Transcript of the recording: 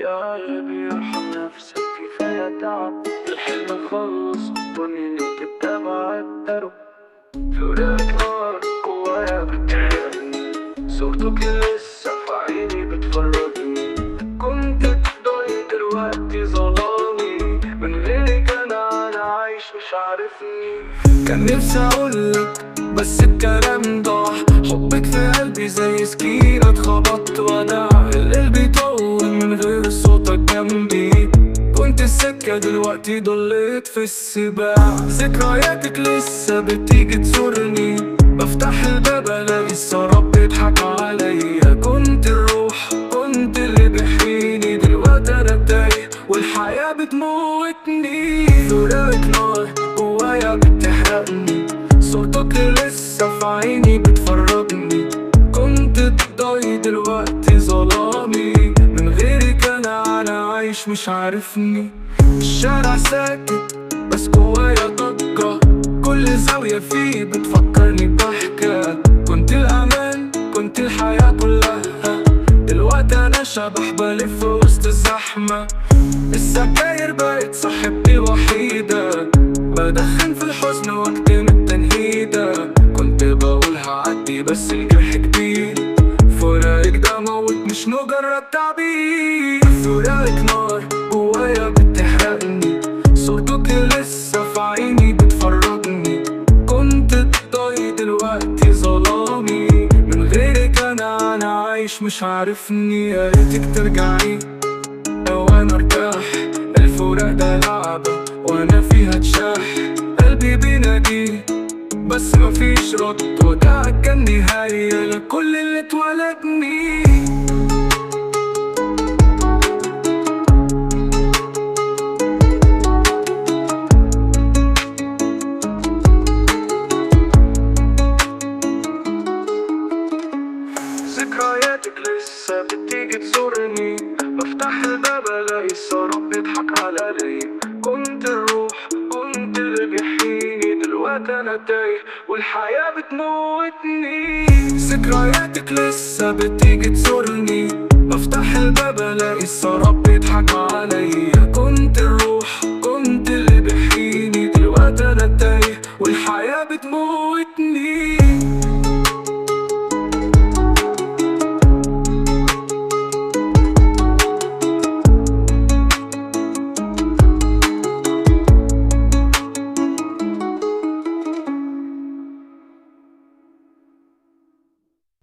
يا قلبي ارحم نفسك، كفاية تعب، الحلم خلص والدنيا تبقى بعتره. فراق نار جوايا بتحرقني، صورتك لسه في عيني بتفرجني. كنت بضايق دلوقتي ظلامي، من غيرك أنا عايش مش عارفني. كان نفسي أقولك بس الكلام ضاع، حبك في قلبي زي سكينة اتخبطت وداع. القلب يطول من غير صوتك جنبي، كنت السكة دلوقتي ضليت في السباع. ذكرياتك لسه بتيجي تزورني، بفتح الباب الاقي السراب بيضحك عليا. كنت الروح، كنت اللي بيحييني، دلوقتي انا تايه والحياة بتموتني. فراقك نار جوايا بتحرقني، صورتك لسه في عيني بتفرجني. كنت بضايق دلوقتي ظلامي، من غيرك أنا عايش مش عارفني. الشارع ساكت بس جوايا ضجة، كل زاوية فيه بتفكرني بضحكة. كنت الأمان، كنت الحياة كلها، دلوقتي أنا شبح بلف وسط الزحمة. السجاير بقت صاحبتي وحيدة، بدخن في الحزن واكتم التنهيدة. كنت بقول هعدي بس الجرح كبير، فراقك ده موت مش مجرد تعبير. فراقك نار جوايا بتحرقني، صورتك لسه في عيني بتفرجني. كنت ضايق دلوقتي ظلامي، من غيرك أنا عايش مش عارفني. يا ريتك ترجعي وانا ارتاح، الفراق ده لعبة وانا فيها اتشاح. قلبي بينادي بس مفيش رد، وده كان نهاية لكل اللي اتولدني. ذكرياتك لسه بتيجي تزورني، بفتح الباب الاقي السراب بيضحك عليا. كنت الروح، كنت اللي بيحييني، دلوقتي انا تايه والحياة بتموتني. ذكرياتك لسه بتيجي تزورني، بفتح الباب الاقي السراب بيضحك عليا.